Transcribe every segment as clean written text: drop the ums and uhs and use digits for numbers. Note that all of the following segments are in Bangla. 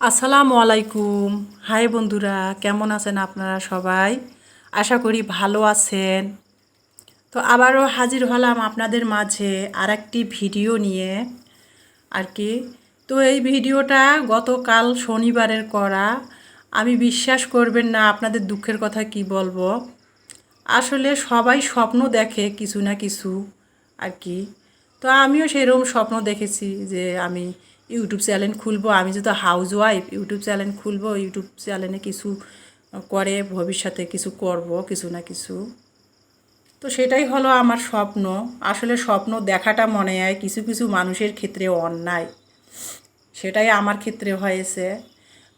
আসসালামু আলাইকুম। হাই বন্ধুরা, কেমন আছেন আপনারা সবাই? আশা করি ভালো আছেন। তো আবারও হাজির হলাম আপনাদের মাঝে আরেকটি ভিডিও নিয়ে আর কি। তো এই ভিডিওটা গতকাল শনিবারের করা। আমি বিশ্বাস করবেন না, আপনাদের দুঃখের কথা কি বলবো। আসলে সবাই স্বপ্ন দেখে কিছু না কিছু আর কি। তো আমিও সেরকম স্বপ্ন দেখেছি যে আমি ইউটিউব চ্যানেল খুলবো। আমি যেহেতু হাউস ওয়াইফ, ইউটিউব চ্যানেল খুলবো, ইউটিউব চ্যানেলে কিছু করে ভবিষ্যতে কিছু করব, কিছু না কিছু। তো সেটাই হলো আমার স্বপ্ন। আসলে স্বপ্ন দেখাটা মনে হয় কিছু কিছু মানুষের ক্ষেত্রে অন্যায়, সেটাই আমার ক্ষেত্রে হয়েছে।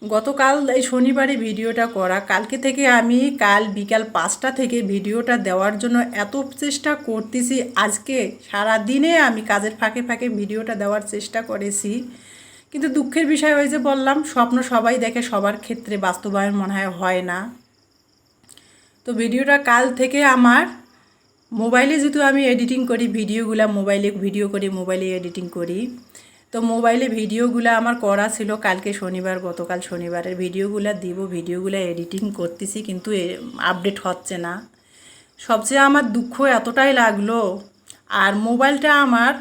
গতকাল এই শনিবারে ভিডিওটা করা, কালকে থেকে আমি কাল বিকাল 5টা থেকে ভিডিওটা দেওয়ার জন্য এত চেষ্টা করতেছি। আজকে সারা দিনে আমি কাজের ফাঁকে ফাঁকে ভিডিওটা দেওয়ার চেষ্টা করেছি, কিন্তু দুঃখের বিষয় ওই যে বললাম, স্বপ্ন সবাই দেখে, সবার ক্ষেত্রে বাস্তবায়ন মনে হয় না। তো ভিডিওটা কাল থেকে আমার মোবাইলে, যেহেতু আমি এডিটিং করি ভিডিওগুলো, মোবাইলে ভিডিও করি, মোবাইলে এডিটিং করি, তো মোবাইলে ভিডিওগুলো আমার করা ছিল কালকে শনিবার, গতকাল শনিবারের ভিডিওগুলো দিব, ভিডিওগুলো এডিটিং করতেছি, কিন্তু আপডেট হচ্ছে না। সবচেয়ে আমার দুঃখ এতটাই লাগলো। আর মোবাইলটা আমার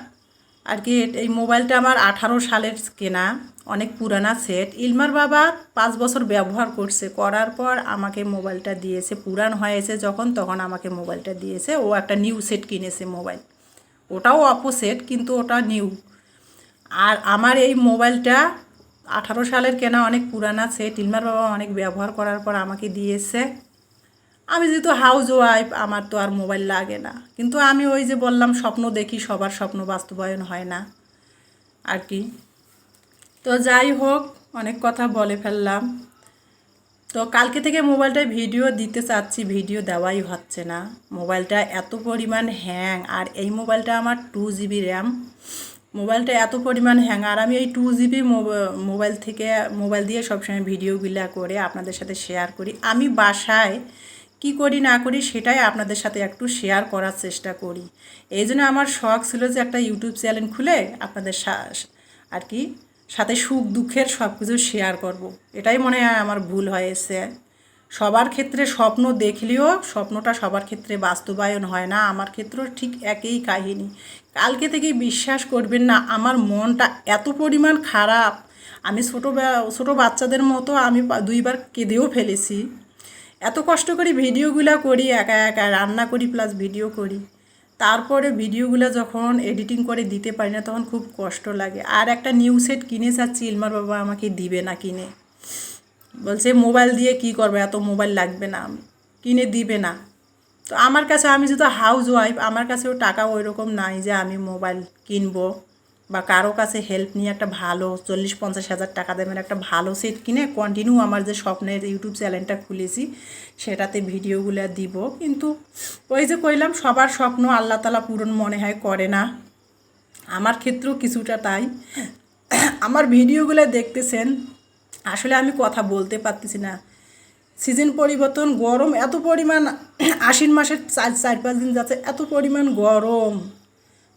আর কি, এই মোবাইলটা আমার 18 সালের কেনা, অনেক পুরানা সেট। ইলমার বাবা 5 বছর ব্যবহার করছে, করার পর আমাকে মোবাইলটা দিয়েছে। পুরান হয়েছে যখন, তখন আমাকে মোবাইলটা দিয়েছে। ও একটা নিউ সেট কিনেছে মোবাইল, ওটাও অপো সেট, কিন্তু ওটা নিউ। আর আমার এই মোবাইলটা 18 সালের কেনা, অনেক পুরানা সেট। ইলমার বাবা অনেক ব্যবহার করার পর আমাকে দিয়েছে। আমি যেহেতু হাউস ওয়াইফ, আমার তো আর মোবাইল লাগে না, কিন্তু আমি ওই যে বললাম স্বপ্ন দেখি, সবার স্বপ্ন বাস্তবায়ন হয় না আর কি। তো যাই হোক, অনেক কথা বলে ফেললাম। তো কালকে থেকে মোবাইলটায় ভিডিও দিতে চাচ্ছি, ভিডিও দেওয়াই হচ্ছে না। মোবাইলটা এত পরিমাণ হ্যাং, আর এই মোবাইলটা আমার 2 GB র্যাম। মোবাইলটা এত পরিমাণ হ্যাং, আর আমি এই 2 GB মোবাইল থেকে, মোবাইল দিয়ে সবসময় ভিডিওগুলো করে আপনাদের সাথে শেয়ার করি। আমি বাসায় কি করি না করি সেটাই আপনাদের সাথে একটু শেয়ার করার চেষ্টা করি। এই জন্য আমার শখ ছিল যে একটা ইউটিউব চ্যানেল খুলে আপনাদের আর কি সাথে সুখ দুঃখের সব কিছু শেয়ার করব। এটাই মনে হয় আমার ভুল হয়েছে। সবার ক্ষেত্রে স্বপ্ন দেখলেও স্বপ্নটা সবার ক্ষেত্রে বাস্তবায়ন হয় না। আমার ক্ষেত্রেও ঠিক একই কাহিনী। কালকে থেকেই বিশ্বাস করবেন না, আমার মনটা এত পরিমাণ খারাপ। আমি ছোটো বাচ্চাদের মতো আমি 2বার কেঁদেও ফেলেছি। এত কষ্ট করে ভিডিওগুলো করি, একা একা রান্না করি প্লাস ভিডিও করি, তারপরে ভিডিওগুলো যখন এডিটিং করে দিতে পারি না, তখন খুব কষ্ট লাগে। আর একটা নিউ সেট কিনে চাচ্ছি, ইলমার বাবা আমাকে দিবে না কিনে, বলছে মোবাইল দিয়ে কি করবে, এত মোবাইল লাগবে না, কিনে দিবে না। তো আমার কাছে, আমি যেহেতু হাউস ওয়াইফ, আমার কাছেও টাকা ওই রকম নাই যে আমি মোবাইল কিনবো, বা কারো কাছে হেল্প নিয়ে একটা ভালো 40-50 হাজার টাকা দামের একটা ভালো সেট কিনে কন্টিনিউ আমার যে স্বপ্নের ইউটিউব চ্যানেলটা খুলেছি সেটাতে ভিডিওগুলো দিব। কিন্তু ওই যে কইলাম, সবার স্বপ্ন আল্লাহ তাআলা পূরণ মনে হয় করে না। আমার ক্ষেত্রেও কিছুটা তাই। আমার ভিডিওগুলো দেখতেছেন, আসলে আমি কথা বলতে পারতেছি না। সিজন পরিবর্তন, গরম এত পরিমাণ, আশ্বিন মাসের 4-5 দিন যাচ্ছে, এত পরিমাণ গরম।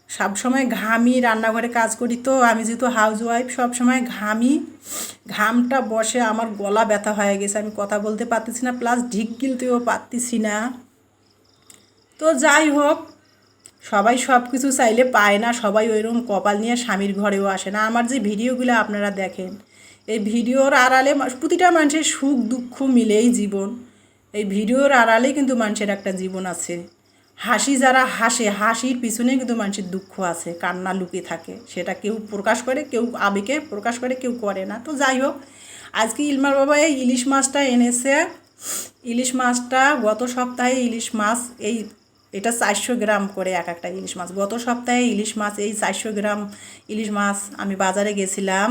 সব সময় ঘামি, রান্নাঘরে কাজ করি, তো আমি যেহেতু হাউস ওয়াইফ সব সময় ঘামি, ঘামটা বসে আমার গলা ব্যথা হয়ে গেছে, আমি কথা বলতে পারতেছি না, প্লাস ঢিক গিলতেও পারতেছি না। তো যাই হোক, সবাই সব কিছু চাইলে পায় না, সবাই ওইরকম কপাল নিয়ে স্বামীর ঘরেও আসে না। আমার যে ভিডিওগুলো আপনারা দেখেন, এই ভিডিওর আড়ালে প্রতিটা মানুষের সুখ দুঃখ মিলেই জীবন। এই ভিডিওর আড়ালে কিন্তু মানুষের একটা জীবন আছে। হাসি যারা হাসে, হাসির পিছনে কিন্তু মানুষের দুঃখ আছে, কান্না লুকিয়ে থাকে। সেটা কেউ প্রকাশ করে, কেউ আবেগে প্রকাশ করে, কেউ করে না। তো যাই হোক, আজকে ইলমার বাবা এই ইলিশ মাছটা এনেছে। ইলিশ মাছটা গত সপ্তাহে ইলিশ মাছ, এটা 400 গ্রাম করে এক একটা ইলিশ মাছ। গত সপ্তাহে ইলিশ মাছ, এই 400 গ্রাম ইলিশ মাছ আমি বাজারে গেছিলাম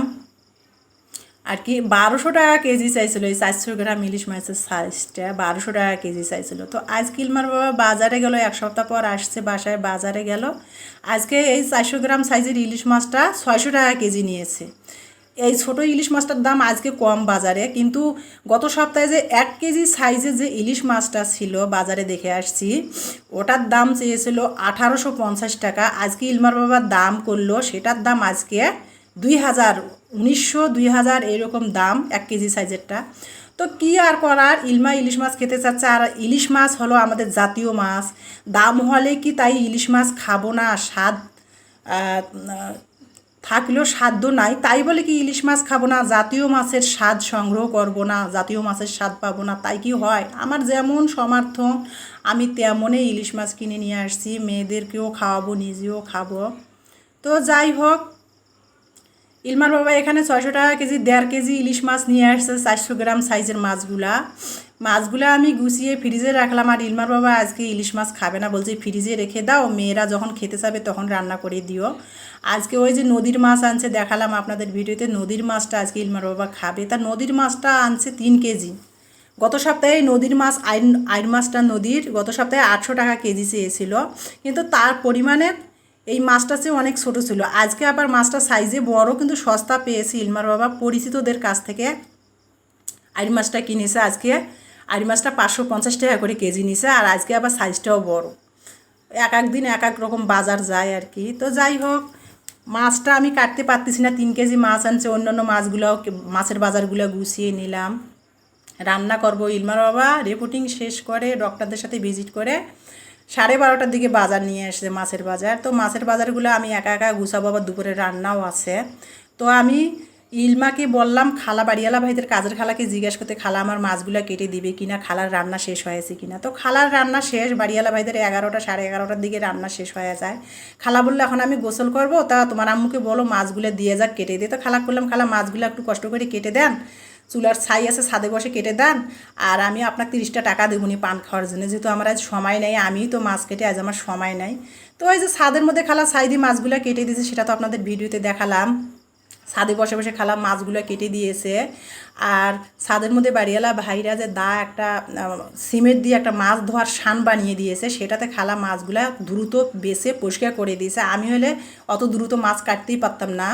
আর কি, 1200 টাকা কেজি চাইছিল। এই 400 গ্রাম ইলিশ মাছের সাইজটা 1200 টাকা কেজি চাইছিল। তো আজকে ইলমার বাবা বাজারে গেল, 1 সপ্তাহ পর আসছে বাসায়, বাজারে গেল। আজকে এই 400 গ্রাম সাইজের ইলিশ মাছটা 600 টাকা কেজি নিয়েছে। এই ছোটো ইলিশ মাছটার দাম আজকে কম বাজারে, কিন্তু গত সপ্তাহে যে 1 কেজি সাইজের যে ইলিশ মাছটা ছিল বাজারে দেখে আসছি, ওটার দাম চেয়েছিল 1850 টাকা। আজকে ইলমার বাবার দাম করলো, সেটার দাম আজকে 2000 1900 2000 এরকম দাম 1 কেজি সাইজেরটা। তো কী আর করার, ইলিশ মাছ খেতে চাচ্ছে, আর ইলিশ মাছ হলো আমাদের জাতীয় মাছ। দাম হলে কি তাই ইলিশ মাছ খাবো না? স্বাদ থাকলেও সাধ্য নাই, তাই বলে কি ইলিশ মাছ খাবো না? জাতীয় মাছের স্বাদ সংগ্রহ করব না? জাতীয় মাছের স্বাদ পাবো না? তাই কি হয়? আমার যেমন সমর্থন আমি তেমনই ইলিশ মাছ কিনে নিয়ে আসছি, মেয়েদেরকেও খাওয়াবো, নিজেও খাবো। তো যাই হোক, ইলমার বাবা এখানে 600 টাকা কেজি 1.5 কেজি ইলিশ মাছ নিয়ে আসছে, 400 গ্রাম সাইজের মাছগুলা আমি গুছিয়ে ফ্রিজে রাখলাম। আর ইলমার বাবা আজকে ইলিশ মাছ খাবে না, বলছে ফ্রিজে রেখে দাও, মেয়েরা যখন খেতে যাবে তখন রান্না করে দিও। আজকে ওই যে নদীর মাছ আনছে, দেখালাম আপনাদের ভিডিওতে, নদীর মাছটা আজকে ইলমার বাবা খাবে। তা নদীর মাছটা আনছে 3 কেজি। গত সপ্তাহে নদীর মাছ আইন মাছটা নদীর গত সপ্তাহে 800 টাকা কেজি চেয়েছিল, কিন্তু তার পরিমাণে এই মাছটা চেয়ে অনেক ছোট ছিল। আজকে আবার মাছটা সাইজে বড়, কিন্তু সস্তা পেয়েছি। ইলমার বাবা পরিচিতদের কাছ থেকে আইড় মাছটা কিনেছে। আজকে আইড় মাছটা 550 টাকা করে কেজি নিছে, আর আজকে আবার সাইজটাও বড়। এক এক দিন এক এক রকম বাজার যায় আর কি। তো যাই হোক, মাছটা আমি কাটতে পারতেছি না, 3 কেজি মাছ আনছে। অন্যান্য মাছগুলোও, মাছের বাজারগুলো গুছিয়ে নিলাম, রান্না করব। ইলমার বাবা রিপোর্টিং শেষ করে ডক্টরদের সাথে ভিজিট করে 12:30টার দিকে বাজার নিয়ে আসছে, মাছের বাজার। তো মাছের বাজারগুলো আমি একা একা গুছাবো, আবার দুপুরে রান্নাও আছে। তো আমি ইলমাকে বললাম, খালা বাড়িওয়ালা ভাইদের কাজের খালাকে জিজ্ঞেস করতে, খালা আমার মাছগুলো কেটে দিবে কিনা, খালার রান্না শেষ হয়েছে কিনা। তো খালার রান্না শেষ, বাড়িওয়ালা ভাইদের 11টা 11:30টার দিকে রান্না শেষ হয়ে যায়। খালা বললো এখন আমি গোসল করব, তা তোমার আম্মুকে বলো মাছগুলো দিয়ে যাক, কেটে দিয়ে। তো খালা করলাম, খালা মাছগুলো একটু কষ্ট করে কেটে দেন, চুলার ছাই আছে ছাদে বসে কেটে দেন, আর আমি আপনাকে 30টা টাকা দেবনি পান খাওয়ার জন্য, যেহেতু আমার আজ সময় নেই, আমিই তো মাছ কেটে, আজ আমার সময় নাই। তো ওই যে ছাদের মধ্যে খালা ছাই দিয়ে মাছগুলো কেটে দিয়েছে, সেটা তো আপনাদের ভিডিওতে দেখালাম। ছাদে বসে বসে খালা মাছগুলো কেটে দিয়েছে। আর ছাদের মধ্যে বাড়িওয়ালা ভাইরা যে একটা সিমেন্ট দিয়ে একটা মাছ ধোয়ার শান বানিয়ে দিয়েছে, সেটাতে খালা মাছগুলা দ্রুত বেছে পরিষ্কার করে দিয়েছে। আমি হলে অত দ্রুত মাছ কাটতেই পারতাম না।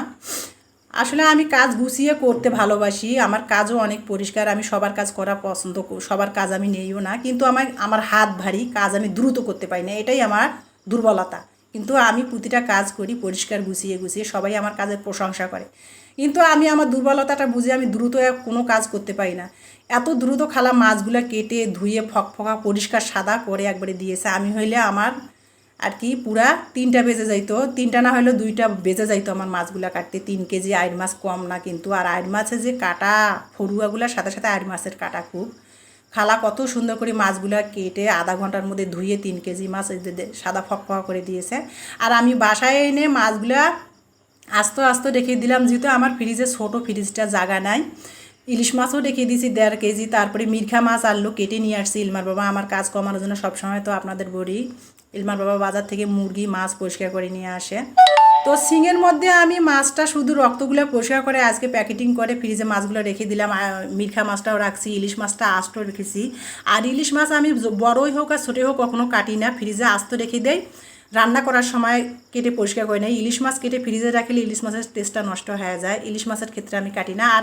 আসলে আমি কাজ গুছিয়ে করতে ভালোবাসি, আমার কাজও অনেক পরিষ্কার, আমি সবার কাজ করা পছন্দ, সবার কাজ আমি নেইও না, কিন্তু আমার হাত ভারী, কাজ আমি দ্রুত করতে পারি না, এটাই আমার দুর্বলতা। কিন্তু আমি প্রতিটা কাজ করি পরিষ্কার গুছিয়ে গুছিয়ে, সবাই আমার কাজের প্রশংসা করে। কিন্তু আমি আমার দুর্বলতাটা বুঝে আমি দ্রুত কোনো কাজ করতে পারি না। এত দ্রুত খালা মাছগুলো কেটে ধুয়ে ফকফকা পরিষ্কার সাদা করে একবারে দিয়েছে। আমি হইলে আমার আর কি পুরা 3টা বেজে যাইতো, 3টা না হলেও 2টা বেজে যাইতো আমার মাছগুলা কাটতে। 3 কেজি আইড় মাছ কম না কিন্তু। আর আইড় মাছের যে কাটা, ফড়ুয়াগুলার সাথে সাথে আইড় মাছের কাটা খুব। খালা কত সুন্দর করে মাছগুলা কেটে আধা ঘন্টার মধ্যে ধুয়ে 3 কেজি মাছ সাদা ফকফকা করে দিয়েছে। আর আমি বাসায় এনে মাছগুলা আস্তে আস্তে রেখে দিলাম, যেহেতু আমার ফ্রিজে ছোটো ফ্রিজটা জায়গা নাই। ইলিশ মাছও রেখে দিয়েছি 1.5 কেজি, তারপরে মিরখা মাছ আনলো, কেটে নিয়ে আসছি। ইলমার বাবা আমার কাজ কমানোর জন্য সবসময় তো আপনাদের বলি, ইলমার বাবা বাজার থেকে মুরগি মাছ পরিষ্কার করে নিয়ে আসে। তো সিঙের মধ্যে আমি মাছটা শুধু রক্তগুলো পরিষ্কার করে আজকে প্যাকেটিং করে ফ্রিজে মাছগুলো রেখে দিলাম। মিরখা মাছটাও রাখছি, ইলিশ মাছটা আস্ত রেখেছি। আর ইলিশ মাছ আমি বড়ই হোক আর ছোটোই হোক কখনো কাটি না, ফ্রিজে আস্ত রেখে দেই, রান্না করার সময় কেটে পরিষ্কার করে নেই। ইলিশ মাছ কেটে ফ্রিজে রাখলে ইলিশ মাছের টেস্টটা নষ্ট হয়ে যায়, ইলিশ মাছের ক্ষেত্রে আমি কাটি না। আর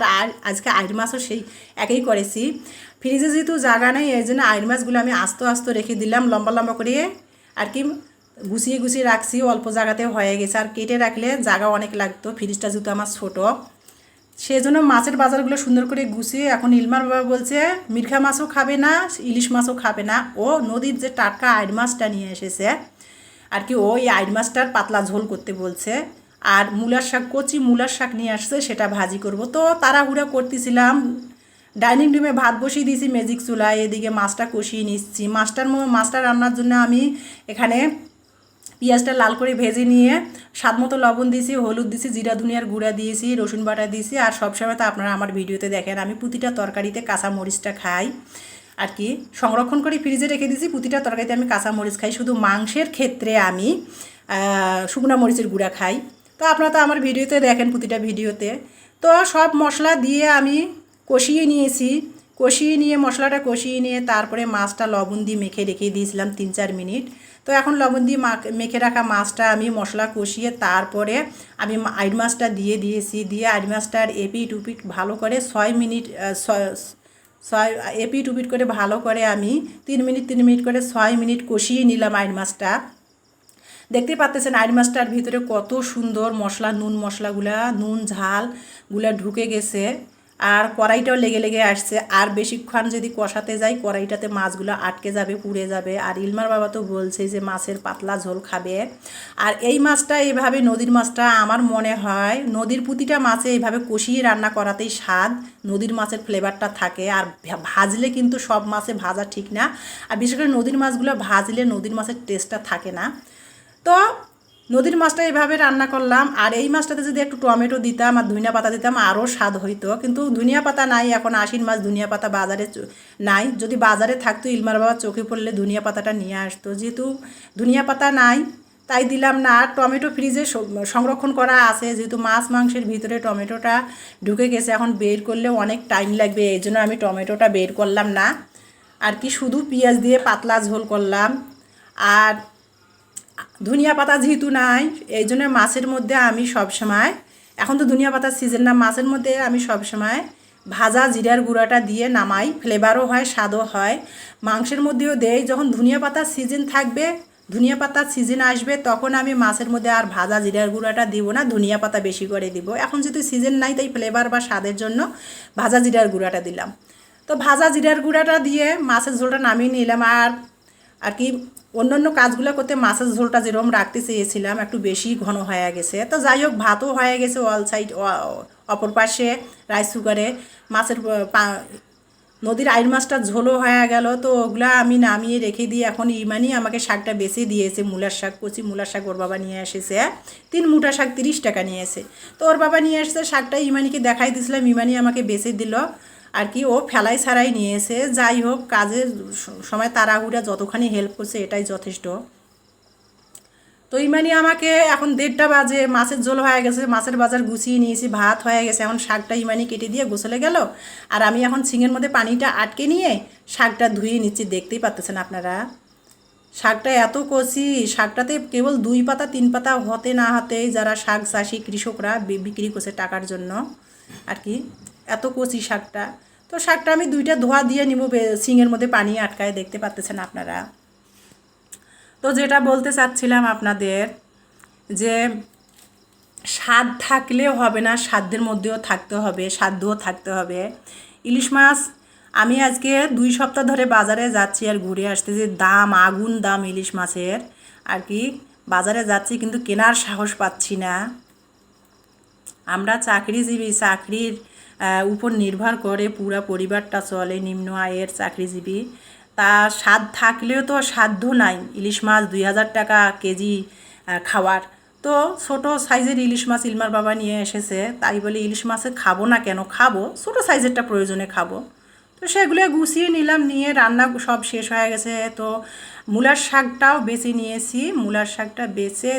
আজকে আইড় মাছও সেই একই করেছি, ফ্রিজে যেহেতু জায়গা নেই এই জন্য আইড় মাছগুলো আমি আস্তে আস্তে রেখে দিলাম, লম্বা লম্বা করে আর কি গুছিয়ে গুছিয়ে রাখছি, অল্প জায়গাতে হয়ে গেছে। আর কেটে রাখলে জায়গা অনেক লাগতো, ফ্রিজটা যেহেতু আমার ছোটো, সেই জন্য মাছের বাজারগুলো সুন্দর করে গুছিয়ে। এখন ইলমার বাবা বলছে মিরখা মাছও খাবে না, ইলিশ মাছও খাবে না, ও নদীর যে টাটকা আইড় মাছটা নিয়ে এসেছে আর কি, ওই আইড় মাছটার পাতলা ঝোল করতে বলছে। আর মূলার শাক, কচি মূলার শাক নিয়ে আসছে, সেটা ভাজি করব। তো তাড়াহুড়া করতেছিলাম, ডাইনিং রুমে ভাত বসিয়ে দিয়েছি ম্যাজিক চুলায়, এদিকে মাছটা কষিয়ে নিচ্ছি। মাছটা রান্নার জন্য আমি এখানে পেঁয়াজটা লাল করে ভেজে নিয়ে স্বাদ মতো লবণ দিয়েছি, হলুদ দিয়েছি, জিরা ধনিয়ার গুঁড়া দিয়েছি, রসুন বাটা দিয়েছি। আর সবসময় তো আপনারা আমার ভিডিওতে দেখেন আমি প্রতিটা তরকারিতে কাঁচা মরিচটা খাই আর কি, সংরক্ষণ করে ফ্রিজে রেখে দিয়েছি। প্রতিটা তরকারিতে আমি কাঁচা মরিচ খাই, শুধু মাংসের ক্ষেত্রে আমি শুকনো মরিচের গুঁড়া খাই। তো আপনারা তো আমার ভিডিওতে দেখেন প্রতিটা ভিডিওতে। তো সব মশলা দিয়ে আমি কষিয়ে নিয়েছি, কষিয়ে নিয়ে মশলাটা কষিয়ে নিয়ে তারপরে মাছটা লবণ দিয়ে মেখে রেখে দিয়েছিলাম 3-4 মিনিট। তো এখন লবণ দিয়ে মেখে রাখা মাছটা আমি মশলা কষিয়ে তারপরে আমি আইড় মাছটা দিয়ে দিয়েছি, দিয়ে আইড় মাছটার এপিট উপিট ভালো করে 6 মিনিট এপিট উপিট করে ভালো করে আমি 3 মিনিট করে 6 মিনিট কষিয়ে নিলাম আইড় মাছটা। দেখতে পাচ্ছেন আইড় মাছটার ভিতরে কত সুন্দর মশলা নুন মশলাগুলা নুন ঝালগুলা ঢুকে গেছে আর কড়াইটাও লেগে লেগে আসছে। আর বেশিক্ষণ যদি কষাতে যাই কড়াইটাতে মাছগুলো আটকে যাবে পুড়ে যাবে। আর ইলমার বাবা তো বলছে যে মাছের পাতলা ঝোল খাবে। আর এই মাছটা এইভাবে নদীর মাছটা আমার মনে হয় নদীর প্রতিটা মাছে এইভাবে কষিয়ে রান্না করাতেই স্বাদ, নদীর মাছের ফ্লেভারটা থাকে। আর ভাজলে কিন্তু সব মাছে ভাজা ঠিক না, আর বিশেষ করে নদীর মাছগুলো ভাজলে নদীর মাছের টেস্টটা থাকে না। তো নদীর মাছটা এইভাবে রান্না করলাম। আর এই মাছটাতে যদি একটু টমেটো দিতাম আর ধনিয়া পাতা দিতাম আরও স্বাদ হইতো, কিন্তু ধনিয়া পাতা নাই, এখন আশ্বিন মাছ ধনিয়া পাতা বাজারে নাই। যদি বাজারে থাকতো ইলমার বাবা চোখে পড়লে ধনিয়া পাতাটা নিয়ে আসতো, যেহেতু ধনিয়া পাতা নাই তাই দিলাম না। আর টমেটো ফ্রিজে সংরক্ষণ করা আছে, যেহেতু মাছ মাংসের ভিতরে টমেটোটা ঢুকে গেছে, এখন বের করলে অনেক টাইম লাগবে, এই জন্য আমি টমেটোটা বের করলাম না। আর কি শুধু পেঁয়াজ দিয়ে পাতলা ঝোল করলাম। আর ধনিয়া পাতা যেহেতু নাই এই জন্য মাছের মধ্যে আমি সবসময়, এখন তো ধনিয়া পাতার সিজন না, মাছের মধ্যে আমি সবসময় ভাজা জিরার গুঁড়াটা দিয়ে নামাই, ফ্লেভারও হয় স্বাদও হয়। মাংসের মধ্যেও দেই, যখন ধনিয়া পাতার সিজন থাকবে ধনিয়া পাতার সিজন আসবে তখন আমি মাছের মধ্যে আর ভাজা জিরার গুঁড়াটা দিব না, ধনিয়া পাতা বেশি করে দিব। এখন যেহেতু সিজন নাই তাই ফ্লেভার বা স্বাদের জন্য ভাজা জিরার গুঁড়াটা দিলাম। তো ভাজা জিরার গুঁড়াটা দিয়ে মাছের ঝোলটা নামিয়ে নিলাম। আর কি অন্যান্য কাজগুলো করতে মাছের ঝোলটা যেরকম রাখতে চেয়েছিলাম একটু বেশি ঘন হয়ে গেছে। তো যাই হোক ভাতও হয়ে গেছে অল সাইড, অপর পাশে রাইস কুকারে মাছের নদীর আইড় মাছটার ঝোলও হয়ে গেল। তো ওগুলা আমি নামিয়ে রেখে দিয়ে এখন ইমানি আমাকে শাকটা বেশি দিয়েছে, মূলার শাক, কচি মূলার শাক ওর বাবা নিয়ে এসেছে 3 মুঠা শাক 30 টাকা নিয়েছে। তো ওর বাবা নিয়ে এসেছে শাকটা, ইমানিকে দেখাই দিয়েছিলাম, ইমানি আমাকে বেশি দিল। আর কি ও ফেলাই ছাড়াই নিয়েছে। যাই হোক কাজের সময় তাড়াহুড়া যতখানি হেল্প করছে এটাই যথেষ্ট। তো ইমানি আমাকে এখন 1:30 বাজে, মাছের ঝোল হয়ে গেছে, মাছের বাজার গুছিয়ে নিয়েছি, ভাত হয়ে গেছে, এখন শাকটা ইমানি কেটে দিয়ে গোসলে গেল। আর আমি এখন ঝিঙের মধ্যে পানিটা আটকে নিয়ে শাকটা ধুয়ে নিচ্ছি, দেখতেই পাচ্ছেন আপনারা। শাকটা এত কচি, শাকটাতে কেবল 2 পাতা 3 পাতা হতে না হতেই যারা শাক চাষি কৃষকরা বিক্রি করছে টাকার জন্য আর কি, এত কচি শাকটা। তো শাকটা আমি 2টা ধোয়া দিয়ে নিব, ঝিঙের মধ্যে পানি আটকায়, দেখতে পাচ্ছেন আপনারা। তো যেটা বলতে চাচ্ছিলাম আপনাদের যে স্বাদ থাকলেও হবে না, স্বাদের মধ্যেও থাকতে হবে, সাধ্যও থাকতে হবে। ইলিশ মাছ আমি আজকে 2 সপ্তাহ ধরে বাজারে যাচ্ছি আর ঘুরে আসতে, যে দাম আগুন দাম ইলিশ মাছের আর কি। বাজারে যাচ্ছি কিন্তু কেনার সাহস পাচ্ছি না। আমরা চাকরিজীবী, চাকরির উপর নির্ভর করে পুরা পরিবারটা চলে, নিম্ন আয়ের চাকরিজীবী। তা স্বাদ থাকলেও তো সাধ্য নাই ইলিশ মাছ 2000 টাকা কেজি খাওয়ার। তো ছোটো সাইজের ইলিশ মাছ ইলমার বাবা নিয়ে এসেছে, তাই বলে ইলিশ মাছে খাবো না কেন, খাবো, ছোটো সাইজেরটা প্রয়োজনে খাবো। তো সেগুলো গুছিয়ে নিলাম, নিয়ে রান্না সব শেষ হয়ে গেছে। তো মূলার শাকটাও বেছে নিয়েছি, মূলার শাকটা বেছে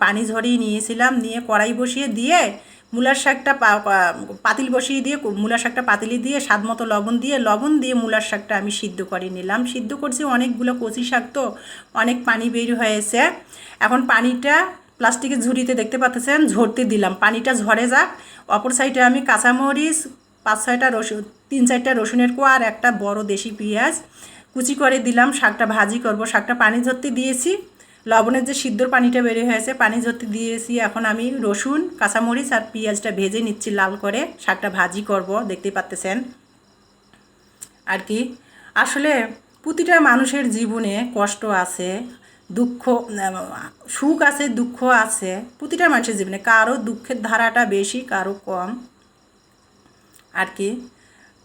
পানি ঝরিয়ে নিয়েছিলাম, নিয়ে কড়াই বসিয়ে দিয়ে মূলার শাকটা পাতিল বসিয়ে দিয়ে মূলার শাকটা পাতিলে দিয়ে স্বাদ মতো লবণ দিয়ে মূলার শাকটা আমি সিদ্ধ করে নিলাম। সিদ্ধ করছি অনেকগুলো কচি শাক, তো অনেক পানি বের হয়েছে। এখন পানিটা প্লাস্টিকের ঝুড়িতে দেখতে পাচ্ছেন ঝরতে দিলাম, পানিটা ঝরে যাক। অপর সাইডে আমি কাঁচামরিচ 5-6টা রসুন, 3-4টা রসুনের কোয়া আর একটা বড় দেশি পেঁয়াজ কুচি করে দিলাম। শাকটা ভাজি করব, শাকটা পানি ঝরতে দিয়েছি, লবণের যে সিদ্ধর পানিটা বেরিয়ে হয়েছে পানি ঝরতে দিয়েছি। এখন আমি রসুন কাঁচামরিচ আর পেঁয়াজটা ভেজে নিচ্ছি লাল করে, শাকটা ভাজি করব, দেখতেই পাচ্ছেন আর কি। আসলে প্রতিটা মানুষের জীবনে কষ্ট আছে, দুঃখ, সুখ আছে, দুঃখ আছে প্রতিটা মানুষের জীবনে, কারো দুঃখের ধারাটা বেশি কারো কম আর কি।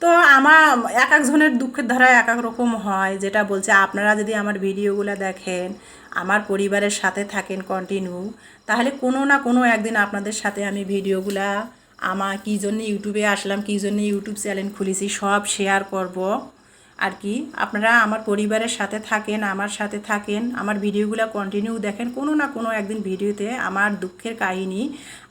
তো আমার এক একজনের দুঃখের ধারা এক এক রকম হয়, যেটা বলছে আপনারা যদি আমার ভিডিওগুলো দেখেন, আমার পরিবারের সাথে থাকেন কন্টিনিউ, তাহলে কোনো না কোনো একদিন আপনাদের সাথে আমি ভিডিওগুলা আমার কী জন্য ইউটিউবে আসলাম, কী জন্য ইউটিউব চ্যানেল খুলেছি সব শেয়ার করব আর কি। আপনারা আমার পরিবারের সাথে থাকেন, আমার সাথে থাকেন, আমার ভিডিওগুলো কন্টিনিউ দেখেন, কোনো না কোনো একদিন ভিডিওতে আমার দুঃখের কাহিনী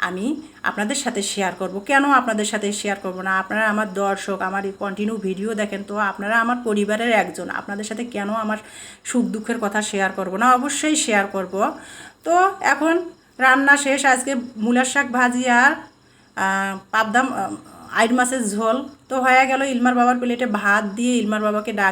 আমি আপনাদের সাথে শেয়ার করব। কেন আপনাদের সাথে শেয়ার করব না? আপনারা আমার দর্শক, আমার এই কন্টিনিউ ভিডিও দেখেন, তো আপনারা আমার পরিবারের একজন, আপনাদের সাথে কেন আমার সুখ দুঃখের কথা শেয়ার করব না? অবশ্যই শেয়ার করব। তো এখন রান্না শেষ, আজকে মূলার শাক ভাজি আর পাবদা আইড় মাছের ঝোল তো হয়ে গেল। ইলমার বাবার প্লেটে ভাত দিয়ে ইলমার বাবাকে ডাক